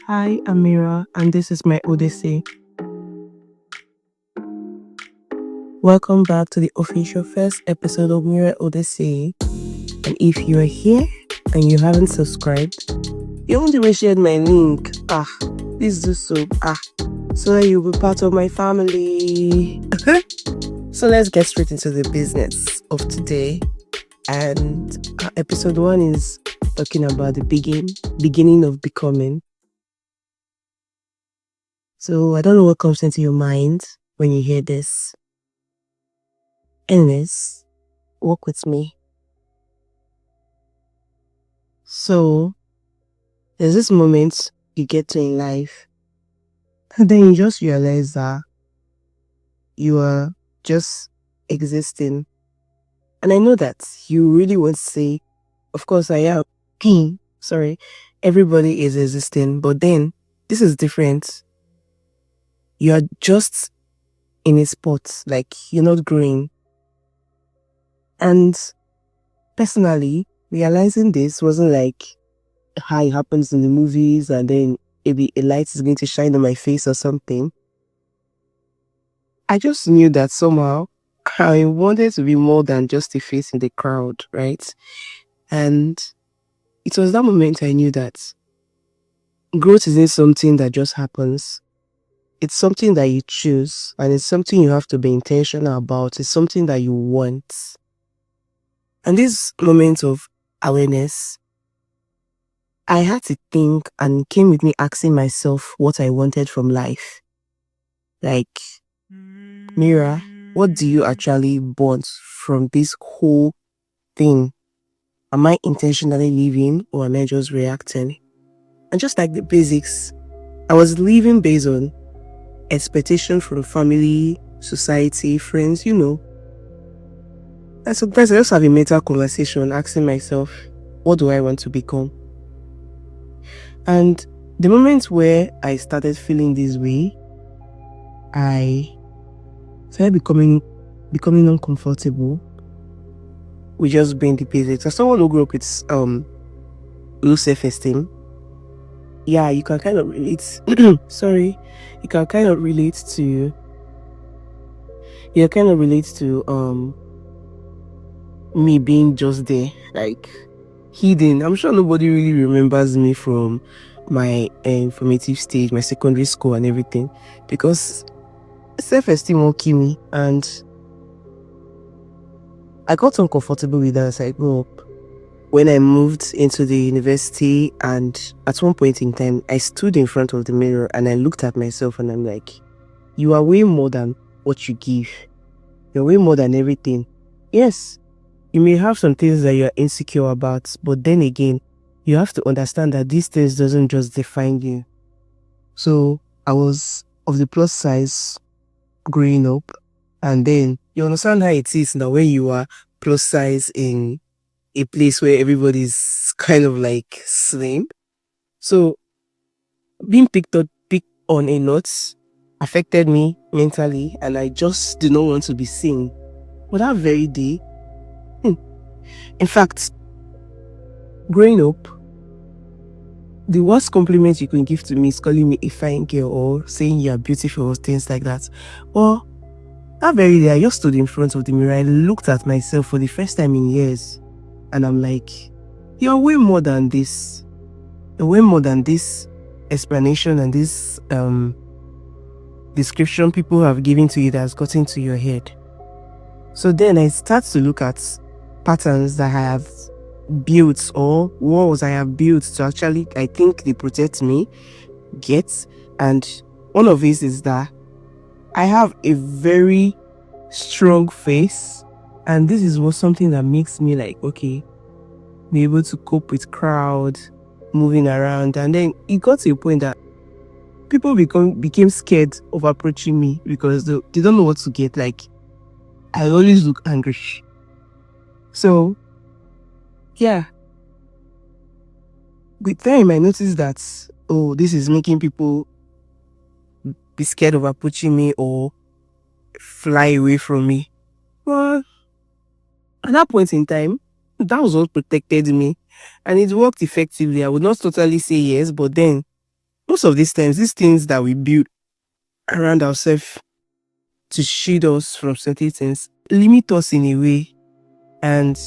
Hi, I'm Meerah, and this is my Odyssey. Welcome back to the official first episode of Meerah Odyssey. And if you are here and you haven't subscribed, you haven't even shared my link. Please do so. So that you'll be part of my family. So let's get straight into the business of today. And episode 1 is talking about the beginning of becoming. So I don't know what comes into your mind when you hear this. Anyways, walk with me. So there's this moment you get to in life, and then you just realize that you are just existing. And I know that you really want to say, of course I am. Sorry, everybody is existing, but then this is different. You are just in a spot, like you're not growing. And personally, realizing this wasn't like how it happens in the movies and then maybe a light is going to shine on my face or something. I just knew that somehow I wanted to be more than just a face in the crowd, right? And it was that moment I knew that growth isn't something that just happens. It's something that you choose, and it's something you have to be intentional about. It's something that you want. And this moment of awareness, I had to think, and it came with me asking myself what I wanted from life. Like, Meerah, what do you actually want from this whole thing? Am I intentionally living or am I just reacting? And just like the basics, I was living based on expectation from family, society, friends, And sometimes I just have a mental conversation asking myself, what do I want to become? And the moment where I started feeling this way, I started becoming uncomfortable with just being the basics. As someone who grew up with low self-esteem, yeah, you can kind of relate. Sorry, you can kind of relate to. You kind of relate to me being just there, like hidden. I'm sure nobody really remembers me from my formative stage, my secondary school, and everything, because self-esteem won't kill me, and I got uncomfortable with that as I grew up. When I moved into the university, and at one point in time, I stood in front of the mirror and I looked at myself and I'm like, you are way more than what you give. You're way more than everything. Yes, you may have some things that you're insecure about, but then again, you have to understand that these things doesn't just define you. So I was of the plus size growing up, and then you understand how it is now when you are plus size in a place where everybody's kind of like slim. So being picked on a lot affected me mentally, and I just did not want to be seen. But that very day, in fact, growing up, the worst compliment you can give to me is calling me a fine girl or saying you're beautiful or things like that. Well, that very day, I just stood in front of the mirror. I looked at myself for the first time in years, and I'm like, you're way more than this. You're way more than this explanation and this description people have given to you that has gotten to your head. So then I start to look at patterns that I have built or walls I have built to actually, I think they protect me, and one of these is that I have a very strong face, and this is what something that makes me like, okay, be able to cope with crowd, moving around. And then it got to a point that people became scared of approaching me because they don't know what to get. Like, I always look angry. So yeah, with time I noticed that, oh, this is making people be scared of approaching me or fly away from me. But at that point in time, that was what protected me, and it worked effectively. I would not totally say yes, but then most of these times, these things that we build around ourselves to shield us from certain things limit us in a way. And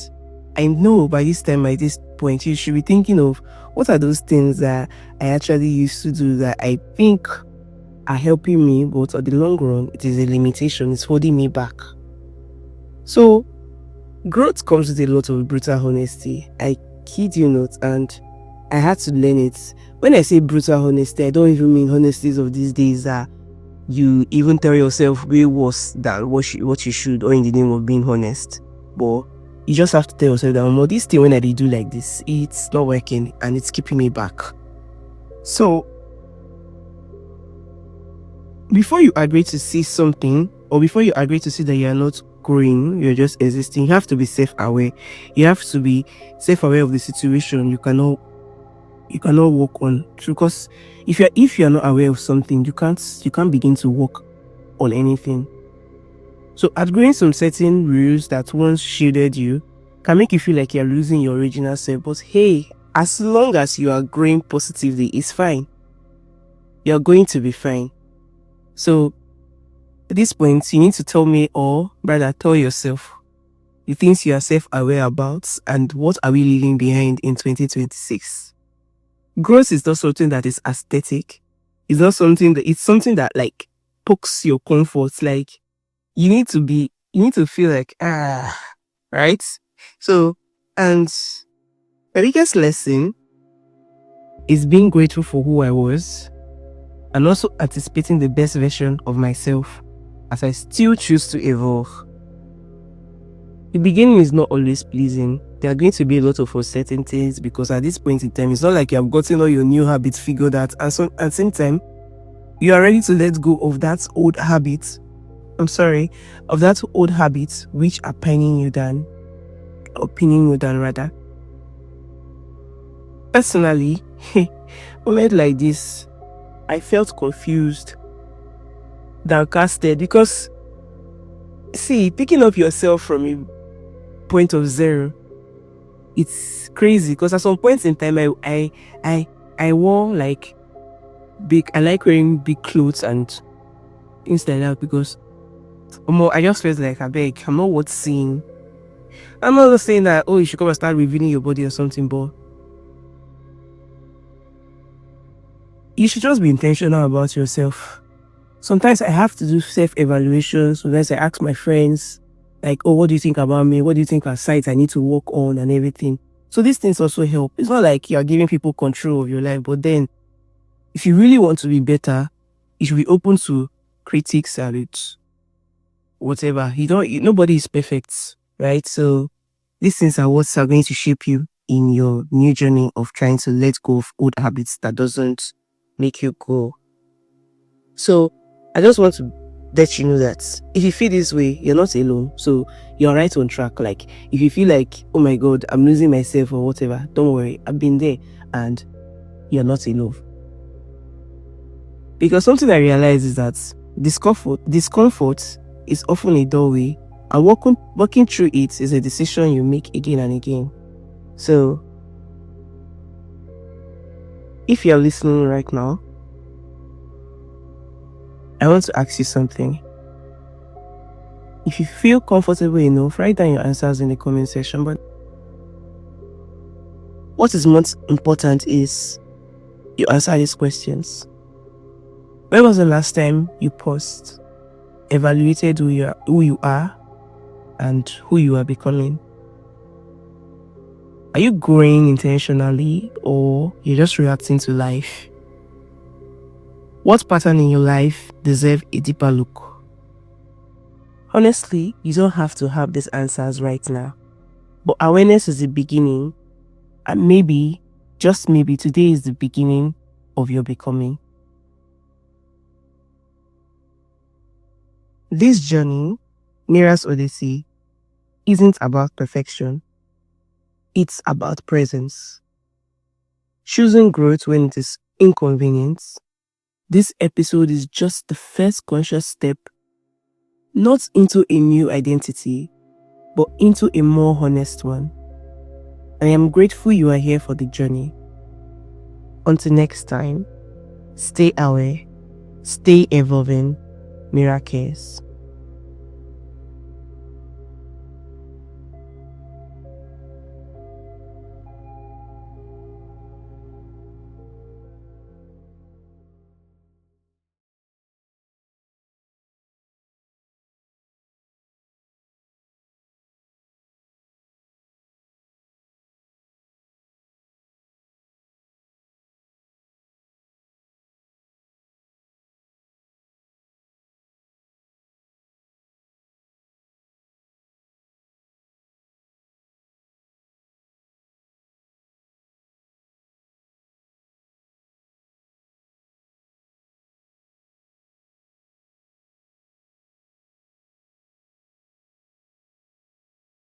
I know by this time, at this point, you should be thinking of what are those things that I actually used to do that I think are helping me, but on the long run, it is a limitation, it's holding me back. So, growth comes with a lot of brutal honesty. I kid you not, and I had to learn it. When I say brutal honesty, I don't even mean honesties of these days that you even tell yourself way worse than what you should, or in the name of being honest. But you just have to tell yourself that, this thing when I do like this, it's not working and it's keeping me back. So, before you agree to see something, or before you agree to see that you are not growing, you're just existing, you have to be self-aware. You have to be self-aware of the situation you cannot work on. Because if you're not aware of something, you can't begin to work on anything. So outgrowing some certain rules that once shielded you can make you feel like you're losing your original self. But hey, as long as you are growing positively, it's fine. You're going to be fine. So at this point, you need to tell me, or rather tell yourself, the things you are self-aware about and what are we leaving behind in 2026. Growth is not something that is aesthetic. It's not something that, it's something that like pokes your comfort. Like you need to feel like, right? So, and my biggest lesson is being grateful for who I was and also anticipating the best version of myself as I still choose to evolve. The beginning is not always pleasing. There are going to be a lot of uncertainties because at this point in time, it's not like you have gotten all your new habits figured out. And so at the same time, you are ready to let go of that old habit. Of that old habits which are pinning you down rather. Personally, moment like this, I felt confused, downcasted, because see, picking up yourself from a point of zero, it's crazy. Because at some points in time, I wore like I like wearing big clothes and things like that because I just felt like I'm not worth seeing. I'm not just saying that you should come and start revealing your body or something, but you should just be intentional about yourself. Sometimes I have to do self-evaluations. Sometimes I ask my friends, like, what do you think about me? What do you think are sites I need to work on and everything? So these things also help. It's not like you're giving people control of your life, but then if you really want to be better, you should be open to critics and whatever. Nobody is perfect, right? So these things are what are going to shape you in your new journey of trying to let go of old habits that doesn't make you grow. So I just want to let you know that if you feel this way, you're not alone. So you're right on track. Like if you feel like, oh my God, I'm losing myself or whatever, don't worry, I've been there and you're not alone. Because something I realize is that discomfort is often a doorway, and walking through it is a decision you make again and again. So if you're listening right now, I want to ask you something. If you feel comfortable enough, write down your answers in the comment section. But what is most important is you answer these questions. When was the last time you paused, evaluated who you are and who you are becoming? Are you growing intentionally or you're just reacting to life? What pattern in your life deserve a deeper look? Honestly, you don't have to have these answers right now. But awareness is the beginning, and maybe, just maybe, today is the beginning of your becoming. This journey, Meerah's Odyssey, isn't about perfection. It's about presence. Choosing growth when it is inconvenient. This episode is just the first conscious step, not into a new identity, but into a more honest one. I am grateful you are here for the journey. Until next time, Stay aware, stay evolving. Meerah cares.